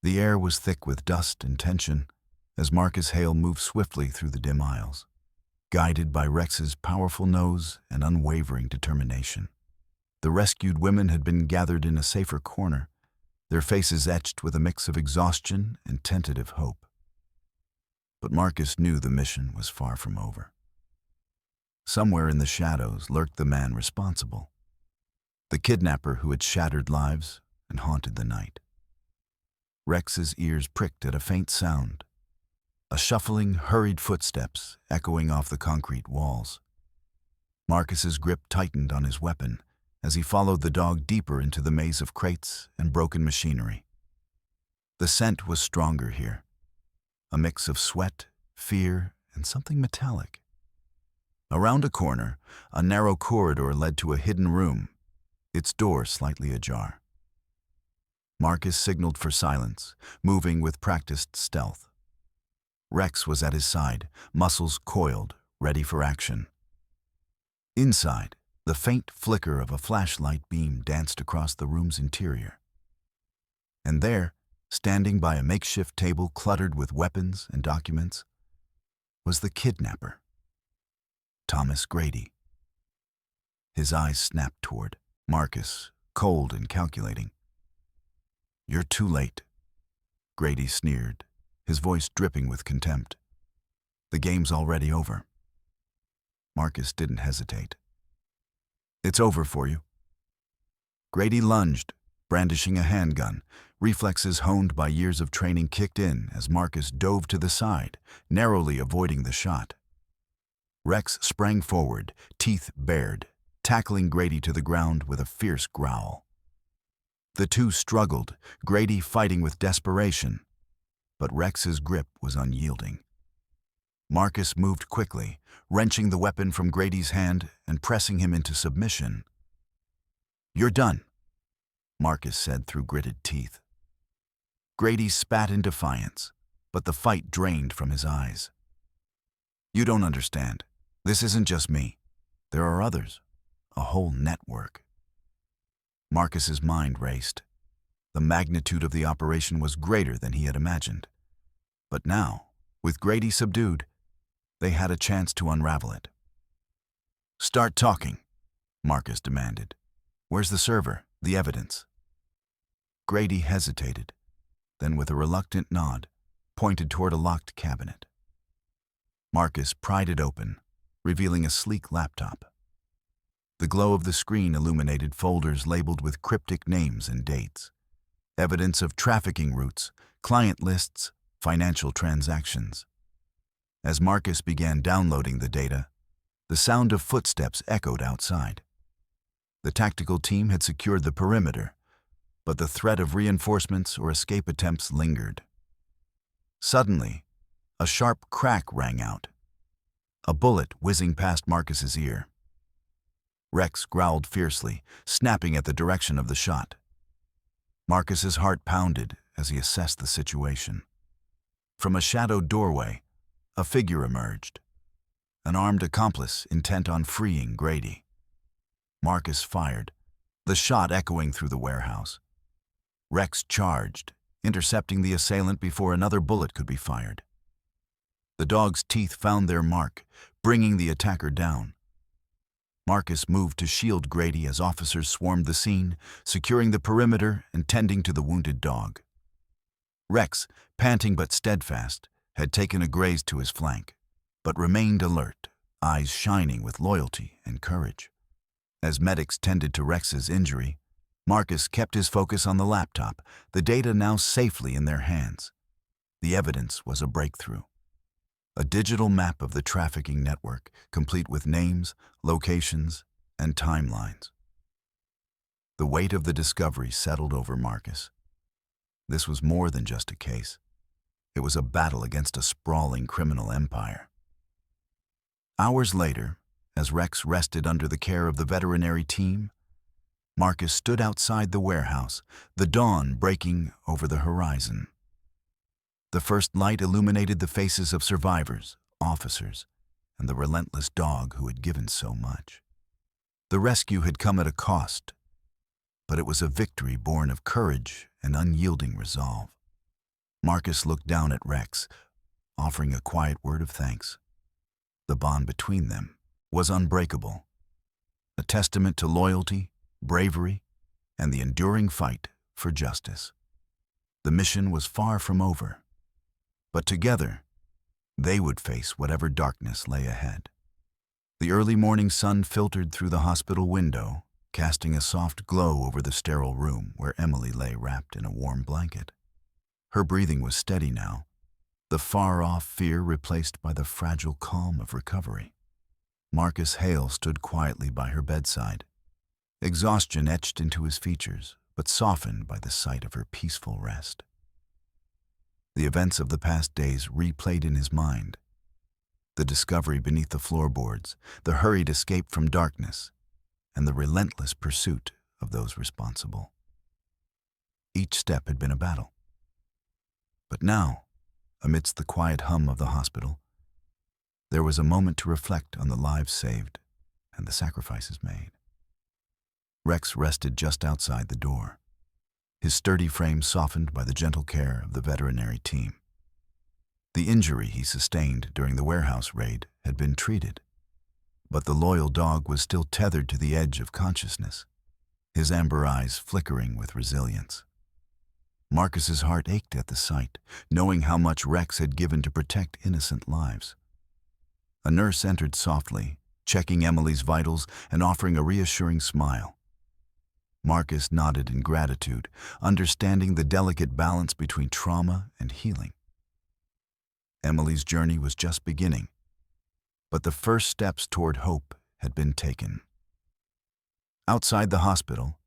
The air was thick with dust and tension as Marcus Hale moved swiftly through the dim aisles, guided by Rex's powerful nose and unwavering determination. The rescued women had been gathered in a safer corner, their faces etched with a mix of exhaustion and tentative hope. But Marcus knew the mission was far from over. Somewhere in the shadows lurked the man responsible, the kidnapper who had shattered lives and haunted the night. Rex's ears pricked at a faint sound, a shuffling, hurried footsteps echoing off the concrete walls. Marcus's grip tightened on his weapon as he followed the dog deeper into the maze of crates and broken machinery. The scent was stronger here, a mix of sweat, fear, and something metallic. Around a corner, a narrow corridor led to a hidden room, its door slightly ajar. Marcus signaled for silence, moving with practiced stealth. Rex was at his side, muscles coiled, ready for action. Inside, the faint flicker of a flashlight beam danced across the room's interior. And there, standing by a makeshift table cluttered with weapons and documents, was the kidnapper, Thomas Grady. His eyes snapped toward Marcus, cold and calculating. "You're too late," Grady sneered, his voice dripping with contempt. "The game's already over." Marcus didn't hesitate. "It's over for you." Grady lunged, brandishing a handgun. Reflexes honed by years of training kicked in as Marcus dove to the side, narrowly avoiding the shot. Rex sprang forward, teeth bared, tackling Grady to the ground with a fierce growl. The two struggled, Grady fighting with desperation, but Rex's grip was unyielding. Marcus moved quickly, wrenching the weapon from Grady's hand and pressing him into submission. "You're done," Marcus said through gritted teeth. Grady spat in defiance, but the fight drained from his eyes. "You don't understand. This isn't just me. There are others, a whole network." Marcus's mind raced. The magnitude of the operation was greater than he had imagined. But now, with Grady subdued, they had a chance to unravel it. "Start talking," Marcus demanded. "Where's the server, the evidence?" Grady hesitated, then with a reluctant nod, pointed toward a locked cabinet. Marcus pried it open, revealing a sleek laptop. The glow of the screen illuminated folders labeled with cryptic names and dates, evidence of trafficking routes, client lists, financial transactions. As Marcus began downloading the data, the sound of footsteps echoed outside. The tactical team had secured the perimeter, but the threat of reinforcements or escape attempts lingered. Suddenly, a sharp crack rang out, a bullet whizzing past Marcus's ear. Rex growled fiercely, snapping at the direction of the shot. Marcus's heart pounded as he assessed the situation. From a shadowed doorway, a figure emerged, an armed accomplice intent on freeing Grady. Marcus fired, the shot echoing through the warehouse. Rex charged, intercepting the assailant before another bullet could be fired. The dog's teeth found their mark, bringing the attacker down. Marcus moved to shield Grady as officers swarmed the scene, securing the perimeter and tending to the wounded dog. Rex, panting but steadfast, had taken a graze to his flank, but remained alert, eyes shining with loyalty and courage. As medics tended to Rex's injury, Marcus kept his focus on the laptop, the data now safely in their hands. The evidence was a breakthrough. A digital map of the trafficking network, complete with names, locations, and timelines. The weight of the discovery settled over Marcus. This was more than just a case. It was a battle against a sprawling criminal empire. Hours later, as Rex rested under the care of the veterinary team, Marcus stood outside the warehouse, the dawn breaking over the horizon. The first light illuminated the faces of survivors, officers, and the relentless dog who had given so much. The rescue had come at a cost, but it was a victory born of courage and unyielding resolve. Marcus looked down at Rex, offering a quiet word of thanks. The bond between them was unbreakable, a testament to loyalty, bravery, and the enduring fight for justice. The mission was far from over, but together They would face whatever darkness lay ahead. The early morning sun filtered through the hospital window, casting a soft glow over the sterile room where Emily lay wrapped in a warm blanket. Her breathing was steady now, the far-off fear replaced by the fragile calm of recovery. Marcus Hale stood quietly by her bedside, exhaustion etched into his features, but softened by the sight of her peaceful rest. The events of the past days replayed in his mind. The discovery beneath the floorboards, the hurried escape from darkness, and the relentless pursuit of those responsible. Each step had been a battle. But now, amidst the quiet hum of the hospital, there was a moment to reflect on the lives saved and the sacrifices made. Rex rested just outside the door, his sturdy frame softened by the gentle care of the veterinary team. The injury he sustained during the warehouse raid had been treated, but the loyal dog was still tethered to the edge of consciousness, his amber eyes flickering with resilience. Marcus's heart ached at the sight, knowing how much Rex had given to protect innocent lives. A nurse entered softly, checking Emily's vitals and offering a reassuring smile. Marcus nodded in gratitude, understanding the delicate balance between trauma and healing. Emily's journey was just beginning, but the first steps toward hope had been taken. Outside the hospital,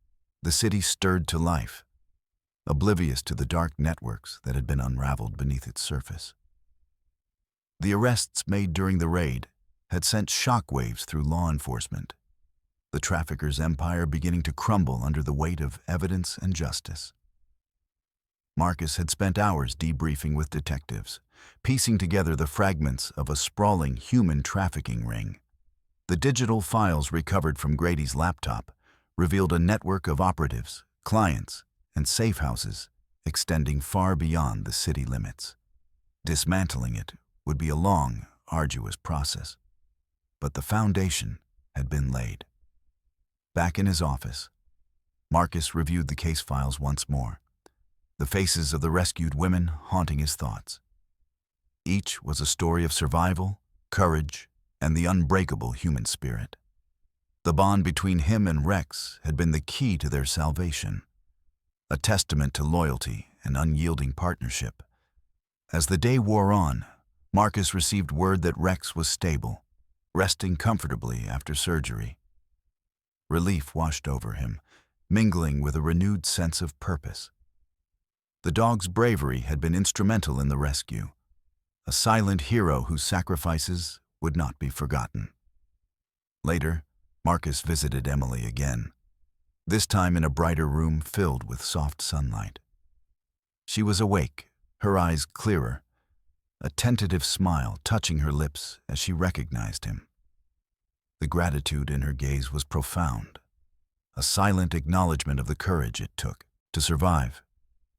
the city stirred to life, oblivious to the dark networks that had been unraveled beneath its surface. The arrests made during the raid had sent shockwaves through law enforcement, the traffickers' empire beginning to crumble under the weight of evidence and justice. Marcus had spent hours debriefing with detectives, piecing together the fragments of a sprawling human trafficking ring. The digital files recovered from Grady's laptop revealed a network of operatives, clients, and safe houses extending far beyond the city limits. Dismantling it would be a long, arduous process, but the foundation had been laid. Back in his office, Marcus reviewed the case files once more, the faces of the rescued women haunting his thoughts. Each was a story of survival, courage, and the unbreakable human spirit. The bond between him and Rex had been the key to their salvation, a testament to loyalty and unyielding partnership. As the day wore on, Marcus received word that Rex was stable, resting comfortably after surgery. Relief washed over him, mingling with a renewed sense of purpose. The dog's bravery had been instrumental in the rescue, a silent hero whose sacrifices would not be forgotten. Later, Marcus visited Emily again, this time in a brighter room filled with soft sunlight. She was awake, her eyes clearer, a tentative smile touching her lips as she recognized him. The gratitude in her gaze was profound, a silent acknowledgement of the courage it took to survive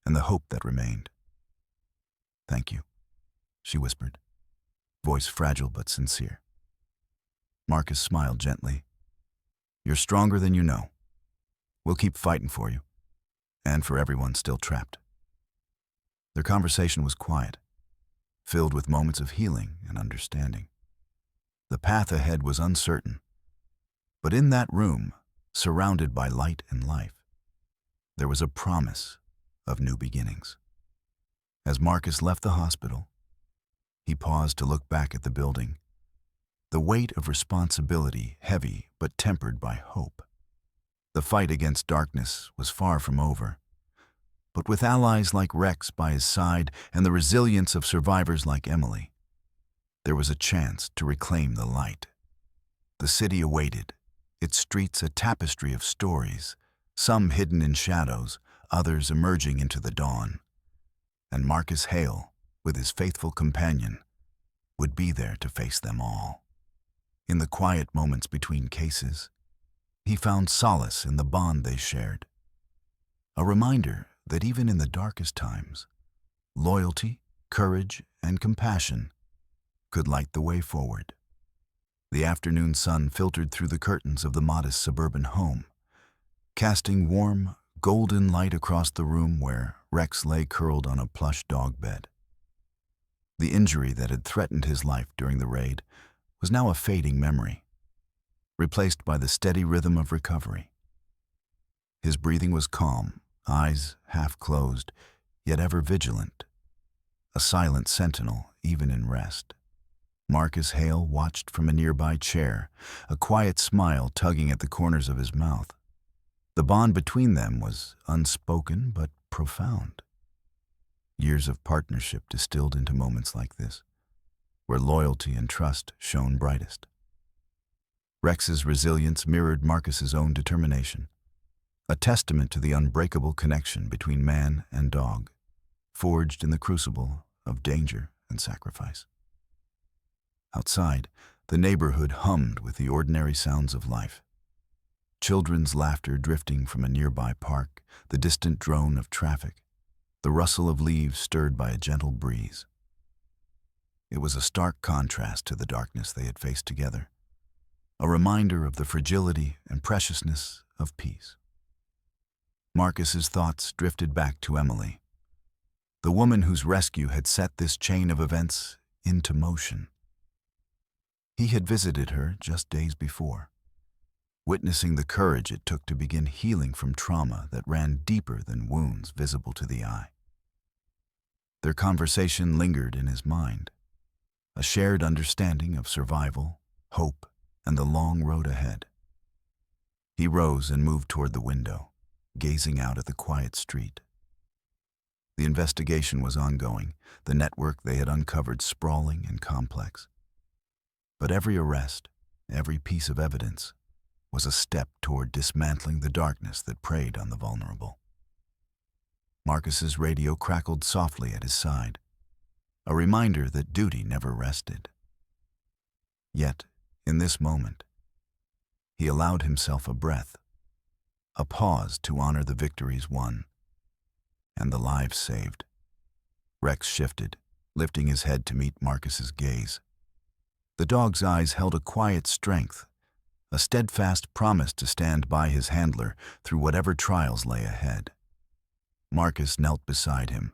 and the hope that remained. "Thank you," she whispered, voice fragile but sincere. Marcus smiled gently. "You're stronger than you know. We'll keep fighting for you, and for everyone still trapped." Their conversation was quiet, filled with moments of healing and understanding. The path ahead was uncertain, but in that room, surrounded by light and life, there was a promise of new beginnings. As Marcus left the hospital, he paused to look back at the building, the weight of responsibility heavy but tempered by hope. The fight against darkness was far from over, but with allies like Rex by his side and the resilience of survivors like Emily, there was a chance to reclaim the light. The city awaited, its streets a tapestry of stories, some hidden in shadows, others emerging into the dawn. And Marcus Hale, with his faithful companion, would be there to face them all. In the quiet moments between cases, he found solace in the bond they shared, a reminder that even in the darkest times, loyalty, courage, and compassion could light the way forward. The afternoon sun filtered through the curtains of the modest suburban home, casting warm, golden light across the room where Rex lay curled on a plush dog bed. The injury that had threatened his life during the raid was now a fading memory, replaced by the steady rhythm of recovery. His breathing was calm, eyes half closed, yet ever vigilant, a silent sentinel even in rest. Marcus Hale watched from a nearby chair, a quiet smile tugging at the corners of his mouth. The bond between them was unspoken but profound. Years of partnership distilled into moments like this, where loyalty and trust shone brightest. Rex's resilience mirrored Marcus's own determination, a testament to the unbreakable connection between man and dog, forged in the crucible of danger and sacrifice. Outside, the neighborhood hummed with the ordinary sounds of life. Children's laughter drifting from a nearby park, the distant drone of traffic, the rustle of leaves stirred by a gentle breeze. It was a stark contrast to the darkness they had faced together, a reminder of the fragility and preciousness of peace. Marcus's thoughts drifted back to Emily, the woman whose rescue had set this chain of events into motion. He had visited her just days before, witnessing the courage it took to begin healing from trauma that ran deeper than wounds visible to the eye. Their conversation lingered in his mind, a shared understanding of survival, hope, and the long road ahead. He rose and moved toward the window, gazing out at the quiet street. The investigation was ongoing, the network they had uncovered sprawling and complex. But every arrest, every piece of evidence, was a step toward dismantling the darkness that preyed on the vulnerable. Marcus's radio crackled softly at his side, a reminder that duty never rested. Yet, in this moment, he allowed himself a breath, a pause to honor the victories won, and the lives saved. Rex shifted, lifting his head to meet Marcus's gaze. The dog's eyes held a quiet strength, a steadfast promise to stand by his handler through whatever trials lay ahead. Marcus knelt beside him,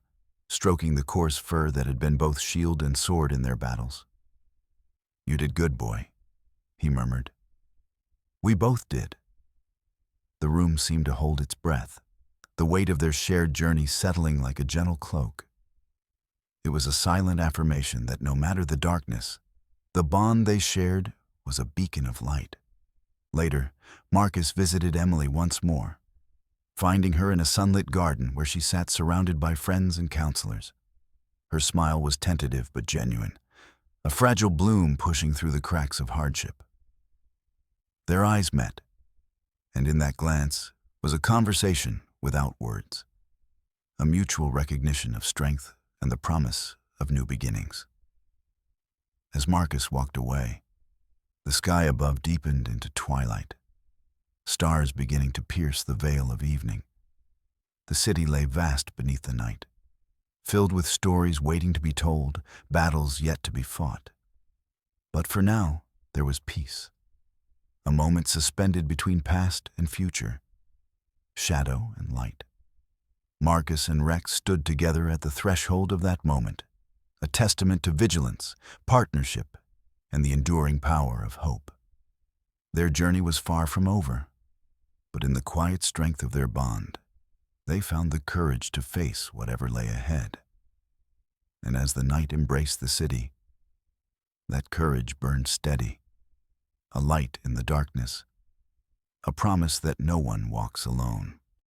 stroking the coarse fur that had been both shield and sword in their battles. "You did good, boy," he murmured. "We both did." The room seemed to hold its breath, the weight of their shared journey settling like a gentle cloak. It was a silent affirmation that no matter the darkness, the bond they shared was a beacon of light. Later, Marcus visited Emily once more, finding her in a sunlit garden where she sat surrounded by friends and counselors. Her smile was tentative but genuine, a fragile bloom pushing through the cracks of hardship. Their eyes met, and in that glance was a conversation without words, a mutual recognition of strength and the promise of new beginnings. As Marcus walked away, the sky above deepened into twilight, stars beginning to pierce the veil of evening. The city lay vast beneath the night, filled with stories waiting to be told, battles yet to be fought. But for now, there was peace, a moment suspended between past and future, shadow and light. Marcus and Rex stood together at the threshold of that moment, a testament to vigilance, partnership, and the enduring power of hope. Their journey was far from over, but in the quiet strength of their bond, they found the courage to face whatever lay ahead. And as the night embraced the city, that courage burned steady, a light in the darkness, a promise that no one walks alone.